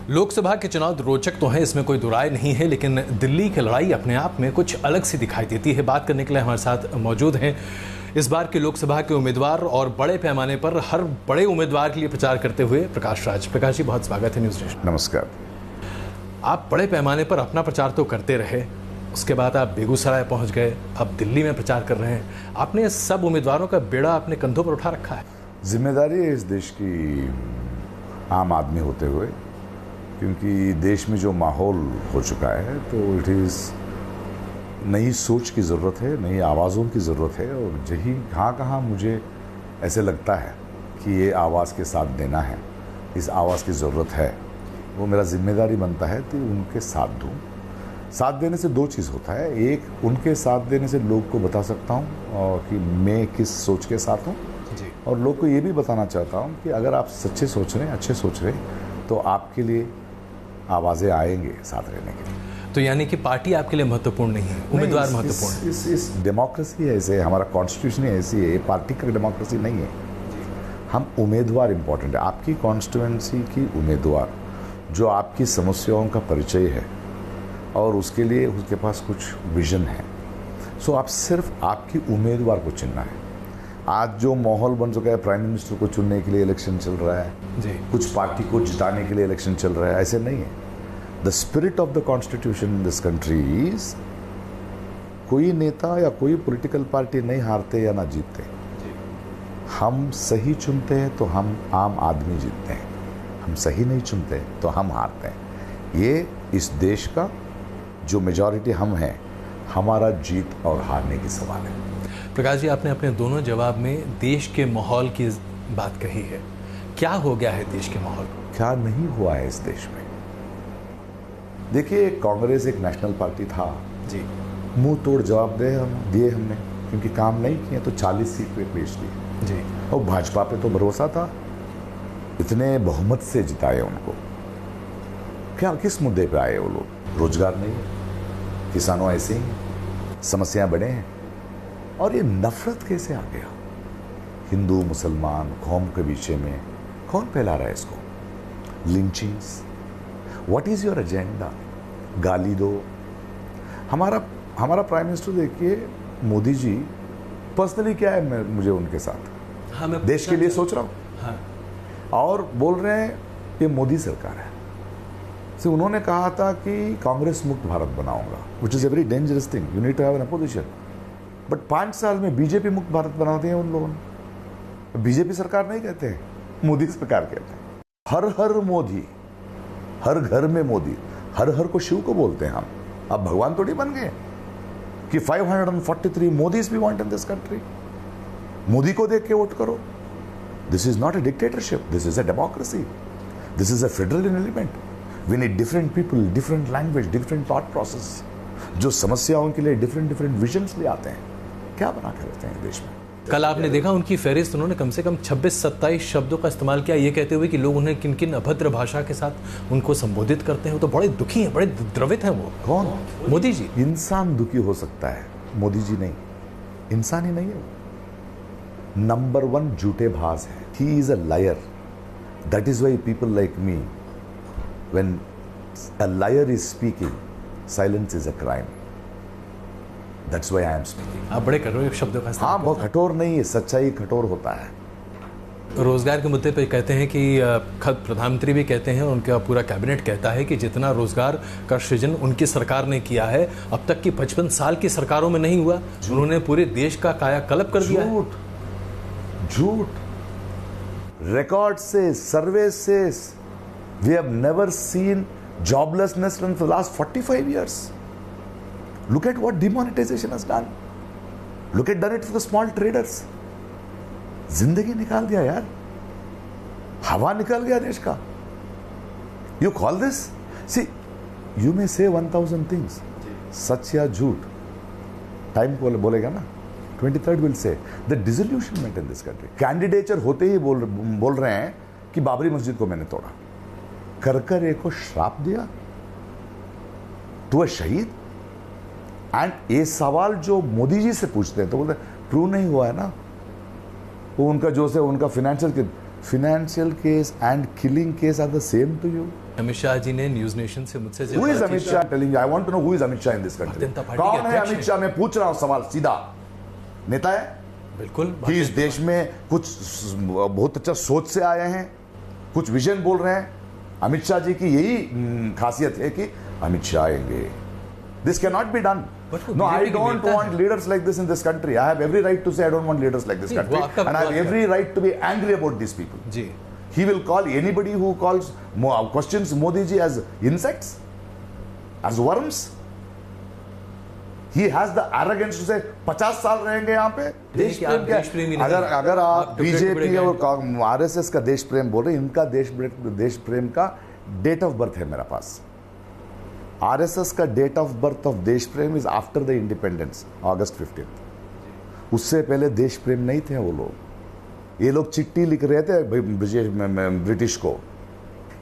लोकसभा के चुनाव रोचक तो हैं, इसमें कोई दुराय नहीं है, लेकिन दिल्ली की लड़ाई अपने आप में कुछ अलग सी दिखाई देती है। बात करने के लिए हमारे साथ मौजूद हैं इस बार के लोकसभा के उम्मीदवार और बड़े पैमाने पर हर बड़े उम्मीदवार के लिए प्रचार करते हुए प्रकाश राज। प्रकाश जी, बहुत स्वागत है न्यूज़ नेशन। नमस्कार। आप बड़े पैमाने पर अपना प्रचार तो करते रहे, उसके बाद आप बेगूसराय पहुंच गए, अब दिल्ली में प्रचार कर रहे हैं। आपने सब उम्मीदवारों का बेड़ा अपने कंधों पर उठा रखा है। जिम्मेदारी है इस देश की आम आदमी होते हुए, क्योंकि देश में जो माहौल हो चुका है तो इट इज़ नई सोच की ज़रूरत है, नई आवाज़ों की ज़रूरत है। और यही कहाँ मुझे ऐसे लगता है कि ये आवाज़ के साथ देना है, इस आवाज़ की ज़रूरत है, वो मेरा जिम्मेदारी बनता है कि उनके साथ दूँ। साथ देने से दो चीज़ होता है, एक उनके साथ देने से लोग को बता सकता हूँ कि मैं किस सोच के साथ हूँ, और लोग को ये भी बताना चाहता हूँ कि अगर आप सच्चे सोच रहे हैं, अच्छे सोच रहे हैं, तो आपके लिए आवाज़ें आएंगे साथ रहने के लिए। तो यानी कि पार्टी आपके लिए महत्वपूर्ण नहीं है, उम्मीदवार महत्वपूर्ण है। इस डेमोक्रेसी ऐसे, हमारा कॉन्स्टिट्यूशन ऐसी है, ये पार्टी का डेमोक्रेसी नहीं है। हम उम्मीदवार इम्पोर्टेंट है, आपकी कॉन्स्टिट्यूएंसी की उम्मीदवार जो आपकी समस्याओं का परिचय है और उसके लिए उसके पास कुछ विजन है। सो आप सिर्फ आपकी उम्मीदवार को चुनना है। आज जो माहौल बन चुका है, प्राइम मिनिस्टर को चुनने के लिए इलेक्शन चल रहा है जी, कुछ पार्टी को जिताने के लिए इलेक्शन चल रहा है, ऐसे नहीं है। The spirit of the constitution in this country is कोई नेता या कोई पॉलिटिकल पार्टी नहीं हारते या ना जीतते। हम सही चुनते हैं तो हम आम आदमी जीतते हैं, हम सही नहीं चुनते तो हम हारते हैं। ये इस देश का जो मेजॉरिटी हम हैं, हमारा जीत और हारने की सवाल है। प्रकाश जी, आपने अपने दोनों जवाब में देश के माहौल की बात कही है। क्या हो गया है देश के माहौल को? क्या नहीं हुआ है इस देश में? देखिए, कांग्रेस एक नेशनल पार्टी था जी, मुंह तोड़ जवाब दिए हमने, क्योंकि काम नहीं किए तो 40 सीट पे पेश किए जी। और भाजपा पे तो भरोसा था, इतने बहुमत से जिताए उनको। क्या किस मुद्दे पे आए वो लोग? रोजगार नहीं है, किसानों ऐसे ही हैं, समस्याएं बड़े हैं। और ये नफरत कैसे आ गया हिंदू मुसलमान कौम के बीच में? कौन फैला रहा है इसको? Lynchings, what is your agenda? गाली दो। हमारा प्राइम मिनिस्टर देखिए, मोदी जी पर्सनली क्या है मुझे उनके साथ, हाँ, मैं देश के लिए सोच रहा हूँ। हाँ, और बोल रहे हैं ये मोदी सरकार है। से उन्होंने कहा था कि कांग्रेस मुक्त भारत बनाऊंगा, which is a very dangerous thing, you need to have an opposition. But 5 साल में बीजेपी मुक्त भारत बनाते हैं उन लोगों ने। बीजेपी सरकार नहीं कहते हैं, मोदी सरकार कहते हैं। हर हर मोदी, हर घर में मोदी, हर हर को शिव को बोलते हैं हम। अब भगवान थोड़ी बन गए कि 543 मोदीज भी want in this country. Modi को देख के वोट करो। This is not a dictatorship, this is a democracy, this is a federal element. We need different people, different language, different thought process, जो समस्याओं के लिए डिफरेंट विजन्स ले आते हैं। क्या बना के रहते हैं देश में? कल आपने देखा उनकी फहरिस्त, उन्होंने कम से कम 26-27 शब्दों का इस्तेमाल किया, ये कहते हुए कि लोग उन्हें किन किन अभद्र भाषा के साथ उनको संबोधित करते हैं। तो बड़े दुखी हैं, बड़े द्रवित हैं वो। कौन? मोदी जी। इंसान दुखी हो सकता है, मोदी जी नहीं। इंसान ही नहीं है वो। नंबर 1 झूठे भाज है। He is a liar. That is why people like me, when a liar is speaking, silence is a crime. That's why I am speaking. आप बड़े कठोर शब्दों का इस्तेमाल हाँ, बहुत कठोर नहीं है, सच्चाई कठोर होता है। रोजगार के मुद्दे पे कहते हैं कि खुद प्रधानमंत्री भी कहते हैं, उनका पूरा कैबिनेट कहता है कि जितना रोजगार का सृजन उनकी सरकार ने किया है, अब तक की 55 साल की सरकारों में नहीं हुआ। उन्होंने पूरे देश का कायाकल्प कर दिया है। झूठ। रिकॉर्ड से, सर्वे से, we have never seen joblessness in the last 45 years. Look at what demonetization has done. Look at done it for the small traders. जिंदगी निकाल दिया यार, हवा निकाल गया देश का। You call this? See, you may say 1000 things, सच या झूठ, टाइम बोलेगा ना। 23rd will say the disillusionment in this country. Candidature होते ही बोल रहे हैं कि बाबरी मस्जिद को मैंने तोड़ा, कर एक को श्राप दिया, तू है शहीद। एंड ये सवाल जो मोदी जी से पूछते हैं तो बोलते हैं प्रूव नहीं हुआ है ना। वो उनका जो से उनका financial case and killing case are the same to you. Amit Shah ji ने न्यूज नेशन से मुझसे Who is Amit Shah telling you? I want to know who is Amit Shah in this country. Janata party के कौन है अध्यक्ष अमित हैं। शाह? मैं पूछ रहा हूं सवाल सीधा। नेता है बिल्कुल कि इस देश में कुछ बहुत अच्छा सोच से आए हैं, कुछ विजन बोल रहे हैं। अमित शाह जी की यही खासियत है कि अमित शाह आएंगे। This cannot be done. No, I don't want leaders like this in this country. I have every right to say I don't want leaders like this नहीं, country, वो आपका and I have विश्वास every right to be angry about these people. Ji He will call anybody who calls questions Modi ji as insects, as worms. He has the arrogance to say 50 साल रहेंगे यहाँ पे। देश कि आप प्रेम क्या देश प्रेमी है? नहीं हैं। अगर आप आप टुकड़े-टुकड़े बीजेपी और गए। आरएसएस का देश प्रेम बोल रहे हैं, इनका देश प्रेम का डेट ऑफ बर्थ है मेरा पास। आरएसएस का डेट ऑफ बर्थ ऑफ देश प्रेम is after the independence, August 15। उससे पहले देश प्रेम नहीं थे वो लोग। ये लोग चिट्ठी लिख रहे थे ब्रिटिश को।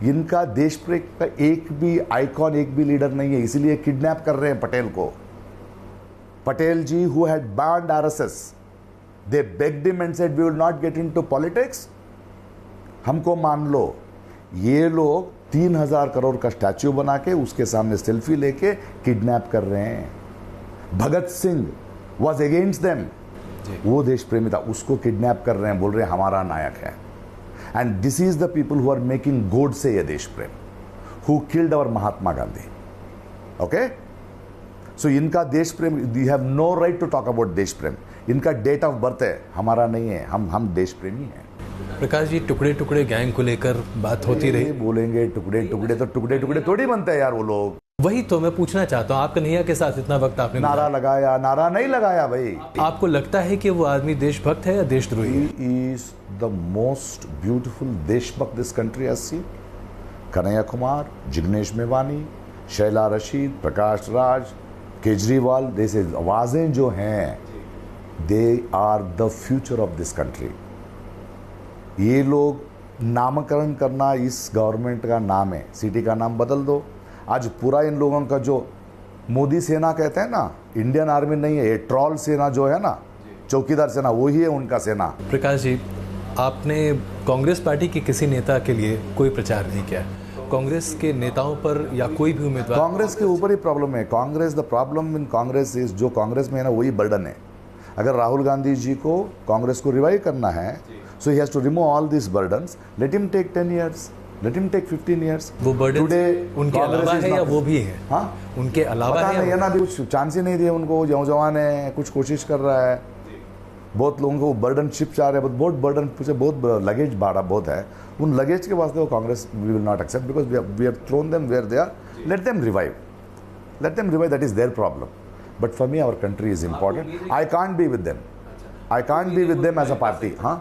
इनका देश प्रेम का एक भी आइकॉन, एक भी लीडर नहीं है, इसीलिए किडनैप कर रहे हैं पटेल को। पटेल जी who had banned RSS, they begged him and said we will not get into politics। हमको मान लो, ये लोग 3000 करोड़ का स्टैच्यू बना के उसके सामने सेल्फी लेके किडनैप कर रहे हैं। Bhagat Singh was against them, वो देश प्रेमी था, उसको किडनैप कर रहे हैं, बोल रहे हैं हमारा नायक है। And this is the people who are making Godse ये देश प्रेम, who killed our Mahatma Gandhi. Okay, so इनका देश प्रेम, you have no right to talk about देश प्रेम। इनका डेट ऑफ बर्थ है, हमारा नहीं है। हम देश प्रेमी हैं। प्रकाश जी, टुकड़े टुकड़े गैंग को लेकर बात होती रही। बोलेंगे टुकड़े टुकड़े, तो टुकड़े टुकड़े थोड़ी बनते हैं यार वो लोग। वही तो मैं पूछना चाहता हूँ, आप कन्हैया के साथ इतना वक्त आपने नारा लगाया, नारा नहीं लगाया भाई। आपको लगता है कि वो आदमी देशभक्त है या देशद्रोही? He is the most beautiful देशभक्त this country has seen। Kanhaiya Kumar, Jignesh Mevani, Shaila Rashid, Prakash Raj, Kejriwal जैसे आवाजें जो हैं, they are the future of this country. ये लोग नामकरण करना इस गवर्नमेंट का नाम है, सिटी का नाम बदल दो। आज पूरा इन लोगों का जो मोदी सेना कहते हैं ना, इंडियन आर्मी नहीं है, ये ट्रॉल सेना जो है ना, चौकीदार सेना, वही है उनका सेना। प्रकाश जी, आपने कांग्रेस पार्टी के किसी नेता के लिए कोई प्रचार नहीं किया, कांग्रेस के नेताओं पर या कोई भी उम्मीदवार? कांग्रेस के ऊपर ही प्रॉब्लम है। Congress, the problem in Congress is, जो कांग्रेस में है ना वही बर्डन है। अगर राहुल गांधी जी को कांग्रेस को रिवाइव करना है, so he has to remove all these burdens. Let him take 10 years. Let him take 15 years. वो बर्डन Today उनके अलावा है या वो भी है? हाँ, उनके अलावा पता है नहीं, ना भी कुछ चांस ही नहीं दिए उनको। जवान है, कुछ कोशिश कर रहा है। बहुत लोगों को बर्डन शिप चाह रहे हैं, बहुत बर्डन पूछे, बहुत लगेज भाड़ा बहुत है। उन लगेज के वास्ते वो Congress we will not accept, because we have thrown them where they are. Let them revive, that is their problem. But for me our country is important. I can't be with them, I can't be with them as a party. हाँ,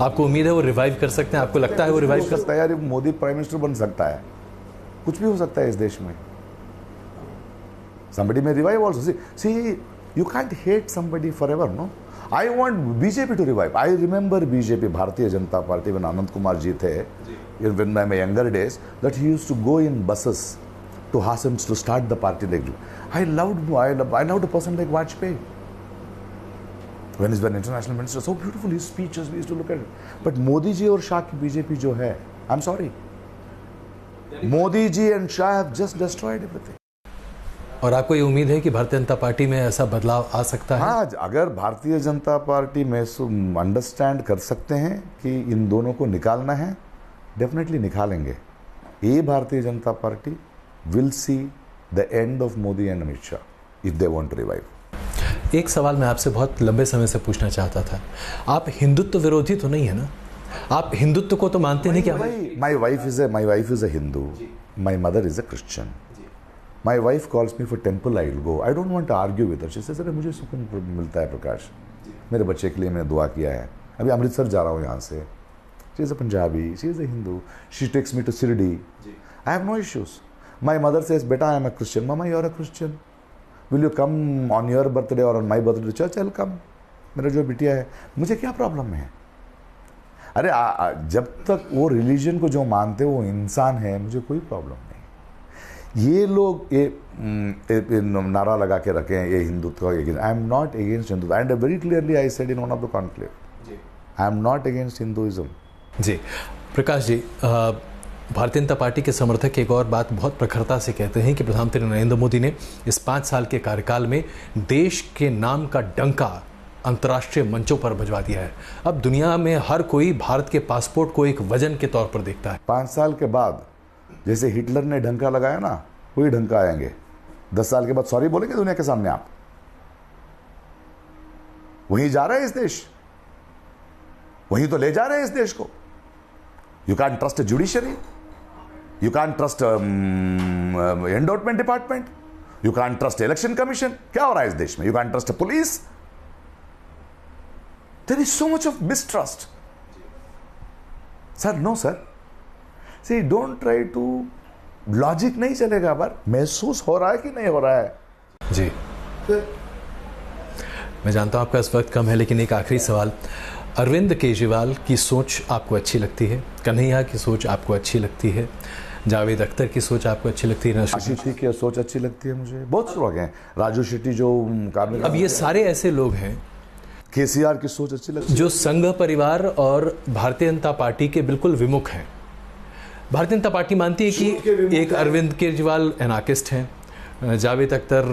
आपको उम्मीद है वो revive कर सकते हैं? आपको लगता है वो रिवाइव कर सकता है? यार मोदी प्राइम मिनिस्टर बन सकता है, कुछ भी हो सकता है इस देश में। somebody may revive also. See, you can't hate somebody forever, no? I want BJP to revive. I remember BJP, Bharatiya Janata Party, when Anand Kumar ji the, when my younger days, that he used to go in buses to Hassans to start the party. Like, I loved a person like Vajpayee. When he's been international minister, so beautiful, his speeches, we used to look at it. But Modi ji और Shah की BJP जो है, I'm sorry, Modi ji and Shah have just destroyed everything. और आपको ये उम्मीद है कि भारतीय जनता पार्टी में ऐसा बदलाव आ सकता है? हाँ, अगर भारतीय जनता पार्टी में अंडरस्टैंड कर सकते हैं कि इन दोनों को निकालना है, डेफिनेटली निकालेंगे। ये Bharatiya Janata party will see the end of Modi and Amit Shah if they want to revive. एक सवाल मैं आपसे बहुत लंबे समय से पूछना चाहता था, आप हिंदुत्व विरोधी तो नहीं है ना? आप हिंदुत्व को तो मानते नहीं क्या? My wife is a Hindu, my mother is a Christian. My wife calls me for temple, I will go. I don't want to argue with her. She said, मुझे सुकून मिलता है प्रकाश, मेरे बच्चे के लिए मैंने दुआ किया है। अभी अमृतसर जा रहा हूँ यहाँ से। She is a Punjabi, she is a Hindu, she takes me to Shirdi, I have no issues. My mother says, बेटा I am a Christian, mama you are a Christian, will you come on your birthday और on my birthday church? I will come. मेरा जो बिटिया है, मुझे क्या problem है? अरे जब तक वो रिलीजन को जो मानते वो इंसान है, मुझे कोई प्रॉब्लम नहीं। ये लोग ये नारा लगा के रखे हैं, ये Hindutva, I am not against Hindutva, and very clearly I said in one of the conclave, I am not against Hinduism. जी प्रकाश जी, भारतीय जनता पार्टी के समर्थक एक और बात बहुत प्रखरता से कहते हैं कि प्रधानमंत्री नरेंद्र मोदी ने इस 5 साल के कार्यकाल में देश के नाम का डंका अंतर्राष्ट्रीय मंचों पर बजवा दिया है। अब दुनिया में हर कोई भारत के पासपोर्ट को एक वजन के तौर पर देखता है। 5 साल के बाद जैसे हिटलर ने डंका लगाया ना, वही डंका आएंगे। 10 साल के बाद सॉरी बोलेंगे दुनिया के सामने आप। वहीं जा रहे हैं इस देश, वहीं तो ले जा रहे हैं इस देश को। You can trust judiciary, you can trust endorsement department, you can trust election commission. क्या हो रहा है इस देश में? You can trust police. There is so much of mistrust. Sir no sir, see don't try to, logic नहीं चलेगा। पर महसूस हो रहा है कि नहीं हो रहा है? जी मैं जानता हूं आपका इस वक्त कम है, लेकिन एक आखिरी सवाल। अरविंद केजरीवाल की सोच आपको अच्छी लगती है? कन्हैया की सोच आपको अच्छी लगती है? जावेद अख्तर की सोच आपको अच्छी लगती है? आशीष की सोच अच्छी लगती है मुझे। बहुत से लोग हैं, राजू शेट्टी जो अब ये सारे ऐसे लोग हैं। केसीआर की सोच अच्छी लगती है जो संघ परिवार और भारतीय जनता पार्टी के बिल्कुल विमुख हैं। भारतीय जनता पार्टी मानती है कि एक अरविंद केजरीवाल एनार्किस्ट हैं, जावेद अख्तर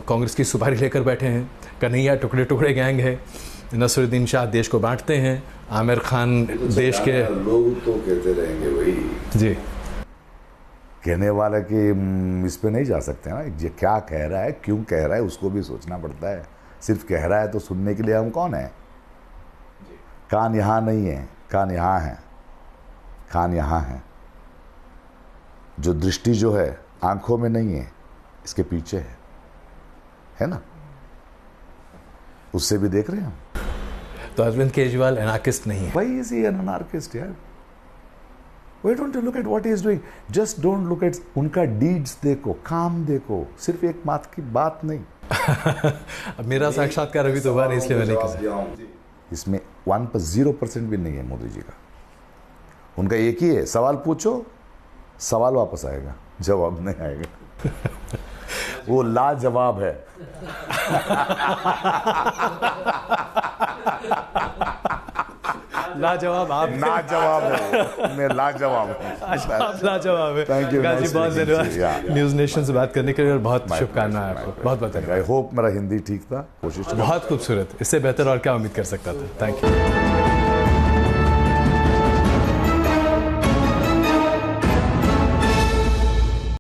कांग्रेस की सुपारी लेकर बैठे हैं, कन्हैया टुकड़े टुकड़े गैंग है, नसरुद्दीन शाह देश को बांटते हैं, आमिर खान देश के लोग तो कहते रहेंगे वही। जी कहने वाला कि इस पे नहीं जा सकते ना, ये क्या कह रहा है, क्यों कह रहा है, उसको भी सोचना पड़ता है। सिर्फ कह रहा है तो सुनने के लिए हम कौन है? कान यहाँ नहीं है, कान यहाँ है, कान यहाँ है। जो दृष्टि जो है आंखों में नहीं है, इसके पीछे है ना? उससे भी देख रहे हैं हम। तो अरविंद केजरीवाल एनार्किस्ट नहीं है। Why is he an anarchist यार? Why don't you look at what he is doing? Just don't look at उनका deeds देखो, काम देखो, सिर्फ एक बात की बात नहीं। अब मेरा साक्षात्कार अभी तो हुआ नहीं, इसलिए मैंने किसी इसमें 0% भी नहीं है मोदी जी का। उनका एक ही है, सवाल पूछो, सवाल वापस आएगा, जवाब नहीं आएगा। वो लाजवाब है। लाजवाब आप ना जवाब है, मैं लाजवाब हूँ। आप लाजवाब है। थैंक यू जी, बहुत धन्यवाद न्यूज़ नेशन से बात करने के लिए, और बहुत शुभकामनाएं आपको। बहुत बहुत धन्यवाद। आई होप मेरा हिंदी ठीक था, कोशिश बहुत खूबसूरत, इससे बेहतर और क्या उम्मीद कर सकता था। Thank you.